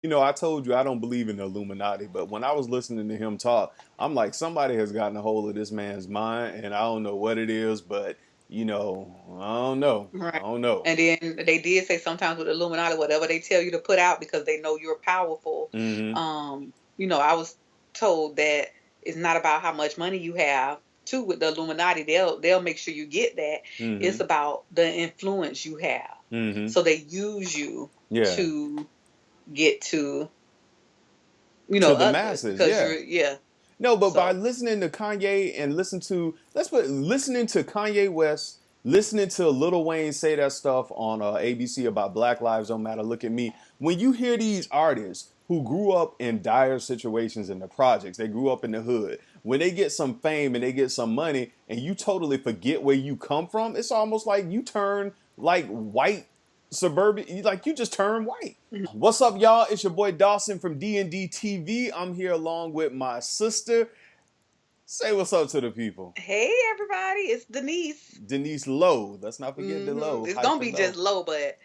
I told you I don't believe in the Illuminati, but when I was listening to him talk, I'm like, somebody has gotten a hold of this man's mind, and I don't know what it is, but I don't know. I Right. don't know. And then they did say sometimes with Illuminati, whatever they tell you to put out because they know you're powerful. Hmm. I was told that it's not about how much money you have. Too with the Illuminati, they'll make sure you get that. It's Hmm. about the influence you have. Hmm. So they use you Yeah. to get to To the others masses, because yeah. you're yeah. No, but by So listening to Kanye and listening to Kanye West, listening to Lil Wayne say that stuff on ABC about Black Lives Don't Matter. Look at me. When you hear these artists who grew up in dire situations in the projects, they grew up in the hood. When they get some fame and they get some money, and you totally forget where you come from, it's almost like you turn like white suburban, like you just turn white. What's up, y'all? It's your boy Dawson from D&D TV. I'm here along with my sister. Say what's up to the people. hey everybody, it's Denise. Denise Lowe. Let's not forget the Lowe, It's gonna hyphen be just Lowe. low, but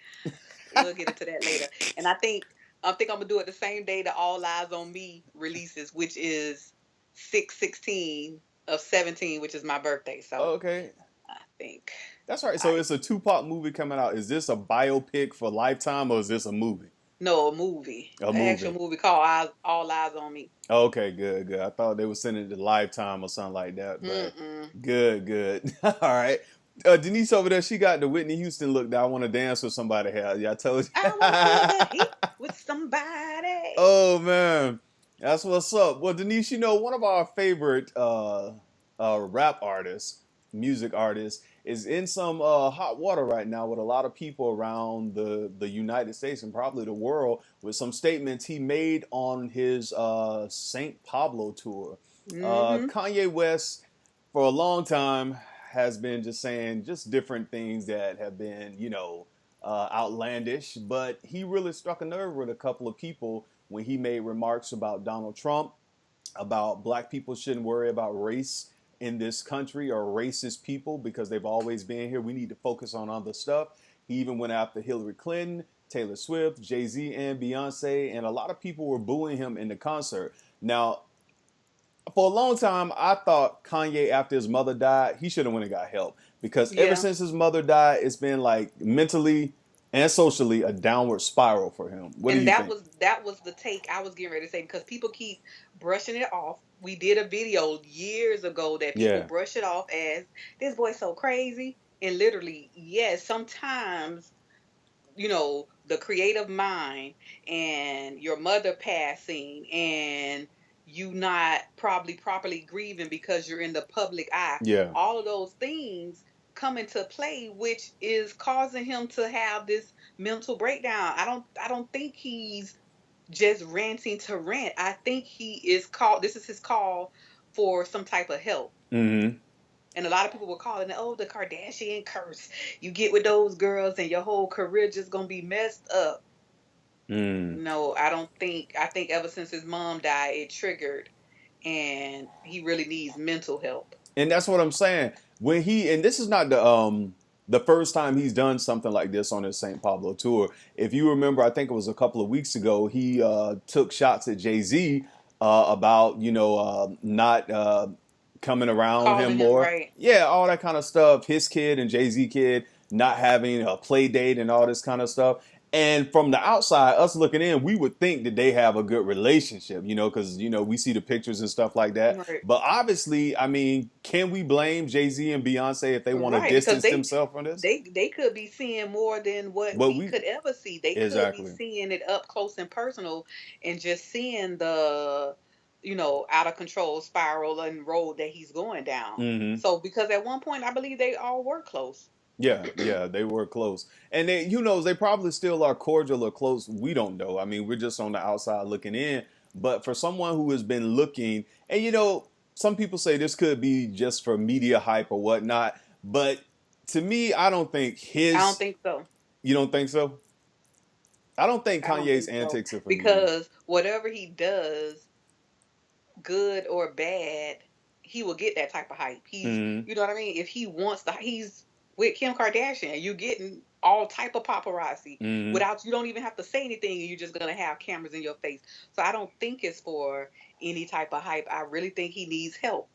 we'll get into that later. And I think I'm gonna do it the same day that All Eyes on Me releases, which is 6/16 of 17, which is my birthday. So Okay, I think that's right. So I it's a Tupac movie coming out. Is this a biopic for Lifetime or is this a movie? know a movie, A an actual movie. movie called All Eyes on Me. Okay, good, good. I thought they were sending it to Lifetime or something like that, but Mm-mm. good, good. All right. Denise over there, she got the Whitney Houston look that I want to dance with somebody here. Yeah, I told you. I want to feel the heat with somebody. Oh man, that's what's up. Well, Denise, one of our favorite rap artists, music artists, is in some hot water right now with a lot of people around the United States and probably the world with some statements he made on his Saint Pablo tour. Mm-hmm. Kanye West, for a long time, has been just saying just different things that have been, outlandish, but he really struck a nerve with a couple of people when he made remarks about Donald Trump, about black people shouldn't worry about race in this country or racist people because they've always been here. We need to focus on other stuff. He even went after Hillary Clinton, Taylor Swift, Jay-Z, and Beyonce, and a lot of people were booing him in the concert. Now, for a long time, I thought Kanye, after his mother died, he should have went and got help because ever Yeah. since his mother died, it's been like mentally and socially a downward spiral for him. What do And you that think? was the take I was getting ready to say because people keep brushing it off. We did a video years ago that people Yeah, brush it off as this boy's so crazy. And literally, yes, sometimes, the creative mind and your mother passing and you not probably properly grieving because you're in the public eye, yeah. all of those things come into play, which is causing him to have this mental breakdown. I don't think he's just ranting to rant. I think this is his call for some type of help. Mm-hmm. And a lot of people were calling it, oh, the Kardashian curse. You get with those girls and your whole career just gonna be messed up. Mm. No, I don't think. I think ever since his mom died, it triggered, and he really needs mental help. And that's what I'm saying. And this is not the first time he's done something like this on his Saint Pablo tour. If you remember, I think it was a couple of weeks ago, he took shots at Jay-Z about not coming around him Calling him more. right. Yeah, all that kind of stuff. His kid and Jay-Z kid not having a play date and all this kind of stuff. And from the outside, us looking in, we would think that they have a good relationship, because we see the pictures and stuff like that. Right. But obviously, I mean, can we blame Jay-Z and Beyonce if they want to Right, because distance they themselves from this? they could be seeing more than what But we we could ever see. They could be exactly. seeing it up close and personal and just seeing the out of control spiral and road that he's going down. Hmm. So because at one point I believe they all were close. Yeah, yeah, they were close, and they probably still are cordial or close. We don't know. I mean, we're just on the outside looking in. But for someone who has been looking, and some people say this could be just for media hype or whatnot. But to me, I don't think I don't his. think so. You don't think so? I don't think I don't Kanye's think so antics are for media. because whatever he does, good or bad, he will get that type of hype. Hmm. You know what I mean? If he wants he's with Kim Kardashian, you getting all type of paparazzi Hmm. without, you don't even have to say anything, and you're just gonna have cameras in your face. So I don't think it's for any type of hype. I really think he needs help.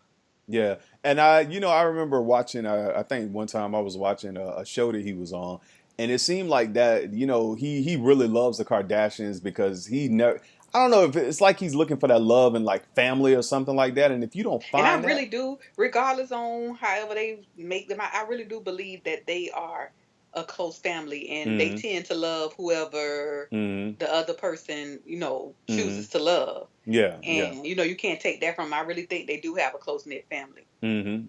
Yeah, and I remember watching. I think one time I was watching a show that he was on, and it seemed like that. He really loves the Kardashians because he never. I don't know if it's like he's looking for that love and like family or something like that. And if you don't And I find really that, do, regardless on however they make them, I really do believe that they are a close family, and they mm-hmm, tend to love whoever mm-hmm, the other person, mm-hmm, chooses to love. yeah, yeah. And you can't take that from 'em. I really think they do have a close knit family.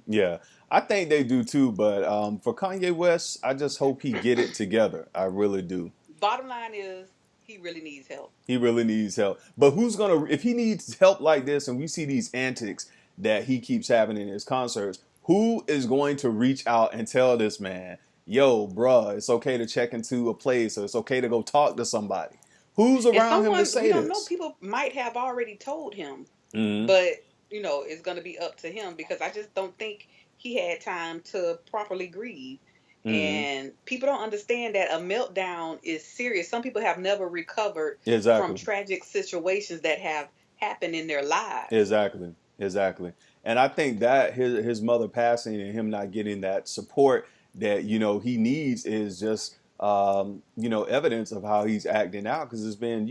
Yeah, I think they do too. But for Kanye West, I just hope he get it together. I really do. Bottom line is, he really needs help. He really needs help. But who's gonna if he needs help like this, and we see these antics that he keeps having in his concerts? Who is going to reach out and tell this man, "Yo, bruh, it's okay to check into a place, or it's okay to go talk to somebody"? Who's And around him to someone, we say don't know, this? people might have already told him, Hmm. but it's going to be up to him, because I just don't think he had time to properly grieve. Hmm. And people don't understand that a meltdown is serious. Some people have never recovered from Exactly. tragic situations that have happened in their lives. Exactly. Exactly. And I think that his mother passing and him not getting that support that he needs is just evidence of how he's acting out because it's been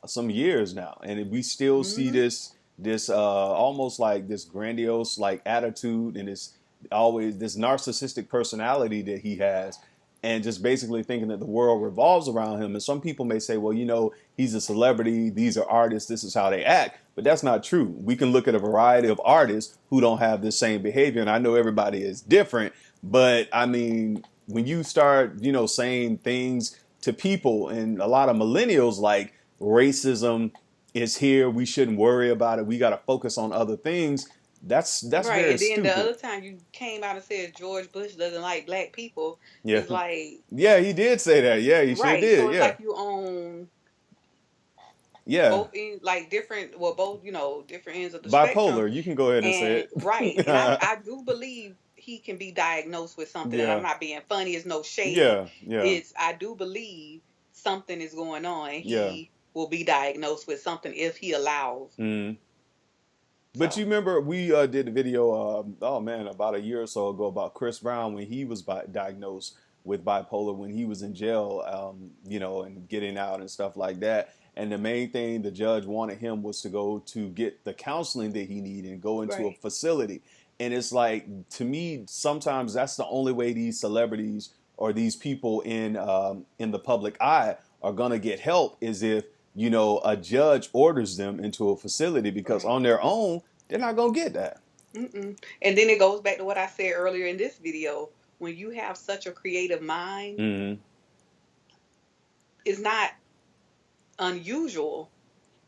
some years now, and we still see Hmm. this almost like this grandiose like attitude and this always this narcissistic personality that he has, and just basically thinking that the world revolves around him. And some people may say, well, he's a celebrity, these are artists, this is how they act. But that's not true. We can look at a variety of artists who don't have the same behavior. And I know everybody is different, but I mean, when you start, saying things to people, and a lot of millennials like racism is here, we shouldn't worry about it, we got to focus on other things. That's Right. very And then the stupid. other time you came out and said George Bush doesn't like black people, Yeah. it's like, Yeah, he did say that. Yeah, he sure right. So did. it's Yeah. like you own Yeah. both in, like, different, well, both, different ends of the spectrum. Bipolar. You can go ahead and say And right. And I, it. I do believe he can be diagnosed with something. And I'm Yeah. not being funny, it's no shade. Yeah. Yeah. It's, I do believe something is going on, and Yeah. he will be diagnosed with something if he allows. Mm. But you So, remember we did the video, oh man, about a year or so ago about Chris Brown when he was diagnosed with bipolar when he was in jail, and getting out and stuff like that. And the main thing the judge wanted him was to go to get the counseling that he needed and go into a right. facility. And it's like, to me, sometimes that's the only way these celebrities or these people in the public eye are gonna get help is if a judge orders them into a facility because Right. on their own, they're not going to get that. Mm-mm. And then it goes back to what I said earlier in this video. When you have such a creative mind, Hmm. it's not unusual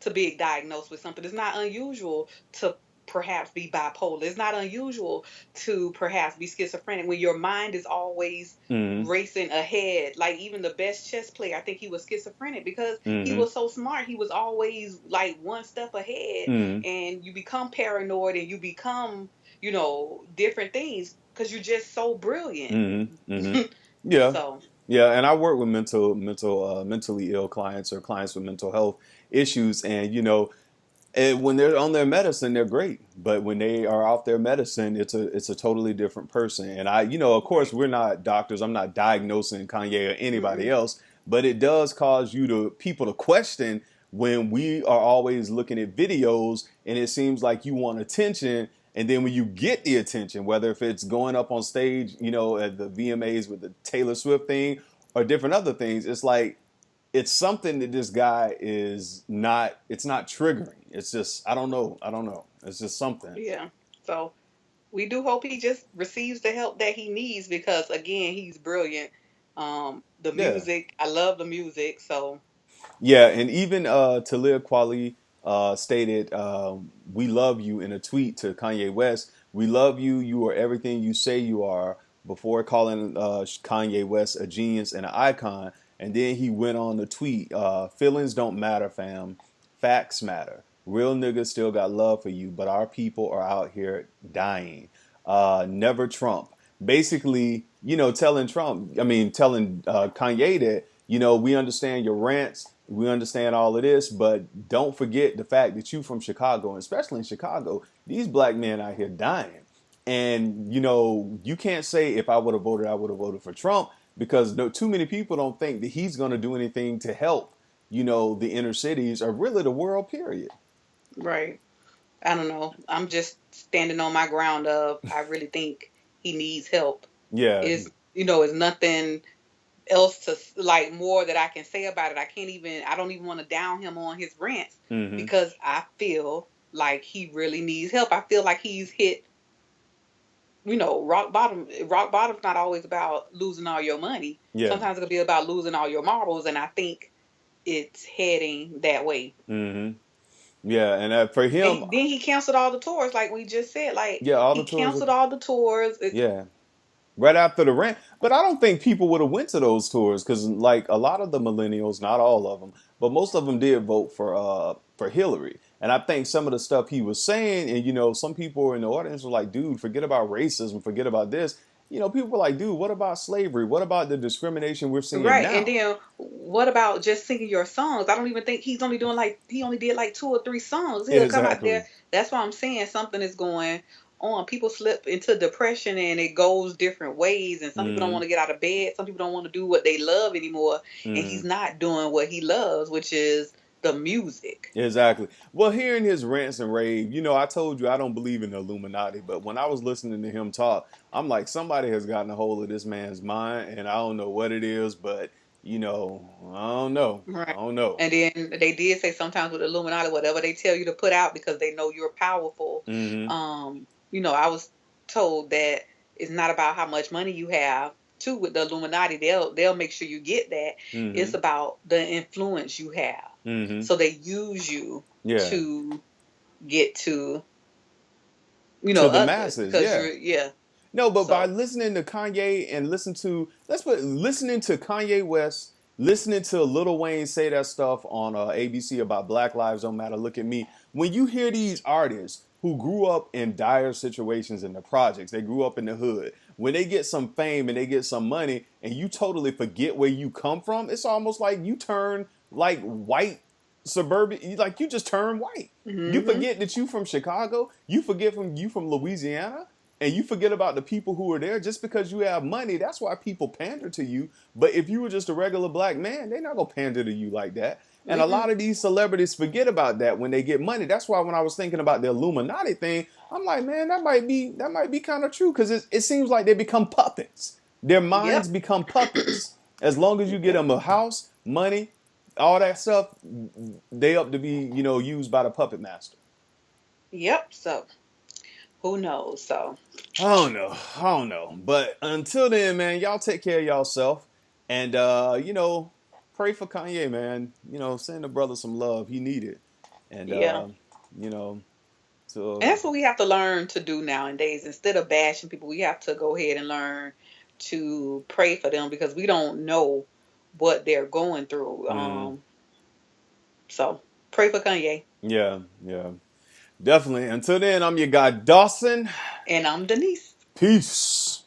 to be diagnosed with something. It's not unusual to perhaps be bipolar. It's not unusual to perhaps be schizophrenic when your mind is always Hmm. racing ahead. Like, even the best chess player, I think he was schizophrenic because he Hmm. was so smart. He was always like one step ahead, Hmm. and you become paranoid, and you become, different things because you're just so brilliant. Hmm. Hmm. Yeah. So, Yeah, and I work with mentally ill clients or clients with mental health issues, and and when they're on their medicine, they're great. But when they are off their medicine, it's a totally different person. And of course, right. we're not doctors. I'm not diagnosing Kanye or anybody Mm-mm. else. But it does cause people to question when we are always looking at videos, and it seems like you want attention. And then when you get the attention, whether if it's going up on stage, at the VMAs with the Taylor Swift thing or different other things, it's like it's something that this guy is not it's not triggering. It's just I don't know, it's just something. Yeah. So we do hope he just receives the help that he needs, because again, he's brilliant. The Yeah. music, I love the music. So, Yeah, and even Talib Kweli stated, "We love you" in a tweet to Kanye West. "We love you. You are everything you say you are." Before calling Kanye West a genius and an icon, and then he went on to tweet, "Feelings don't matter, fam. Facts matter. Real niggas still got love for you, but our people are out here dying. Never Trump. basically, telling Trump, telling Kanye that, we understand your rants, we understand all of this, but don't forget the fact that you from Chicago, and especially in Chicago, these black men out here dying. And, you can't say if I would have voted, I would have voted for Trump because no, too many people don't think that he's going to do anything to help, the inner cities or really the world, period. Right. I don't know. I'm just standing on my ground of I really think he needs help. Yeah. Is is nothing else to like more that I can say about it. I don't even want to down him on his rants Hmm. because I feel like he really needs help. I feel like he's hit, rock bottom. Rock bottom's not always about losing all your money. Yeah. Sometimes it'll be about losing all your marbles, and I think it's heading that way. Hmm. Yeah. And for And him, then he canceled all the tours, like we just said. Like yeah, all the he tours were, canceled all the tours. yeah, right after the rant. But I don't think people would have went to those tours because, like, a lot of the millennials, not all of them, but most of them did vote for Hillary. And I think some of the stuff he was saying, and some people in the audience were like, "Dude, forget about racism, forget about this." People were like, "Dude, what about slavery? What about the discrimination we're seeing Right. And now?" then what about just singing your songs? I don't even think he only did like 2 or 3 songs. He'll come out there. Exactly. That's why I'm saying something is going on. People slip into depression and it goes different ways. And some people don't Hmm. want to get out of bed. Some people don't want to do what they love anymore. And Hmm. he's not doing what he loves, which is the music. Exactly. Well, hearing his rants and rave, I told you I don't believe in the Illuminati, but when I was listening to him talk, I'm like, somebody has gotten a hold of this man's mind, and I don't know what it is, but I don't know. I Right. don't know. And then they did say sometimes with Illuminati, whatever they tell you to put out because they know you're powerful. Mm-hmm. I was told that it's not about how much money you have. Too with the Illuminati, they'll make sure you get that. Mm-hmm. It's about the influence you have. Mm-hmm. So they use you Yeah. to get to To the others masses, because yeah. you're yeah. No, but by So listening to Kanye and listening to Kanye West, listening to Lil Wayne say that stuff on ABC about Black Lives Don't Matter. Look at me. When you hear these artists who grew up in dire situations in the projects, they grew up in the hood. When they get some fame and they get some money, and you totally forget where you come from, it's almost like you turn like white suburban. Like you just turn white. You hmm forget that you from Chicago. You forget from you from Louisiana and you forget about the people who are there just because you have money. That's why people pander to you. But if you were just a regular black man, they're not gonna pander to you like that. And a lot of these celebrities forget about that when they get money. That's why when I was thinking about the Illuminati thing, I'm like, man, that might be kind of true because it seems like they become puppets. Their minds Yep. become puppets. As long as you get Yep. them a house, money, all that stuff, they up to be used by the puppet master. Yep. So who knows? So I don't know. I don't know. But until then, man, y'all take care of yourself. And pray for Kanye, man. Send the brother some love. He need it. And yeah. you know, And so that's what we have to learn to do nowadays. Instead of bashing people, we have to go ahead and learn to pray for them because we don't know what they're going through. mm, So pray for Kanye. yeah, yeah. Definitely. Until then, I'm your guy Dawson. And I'm Denise. Peace.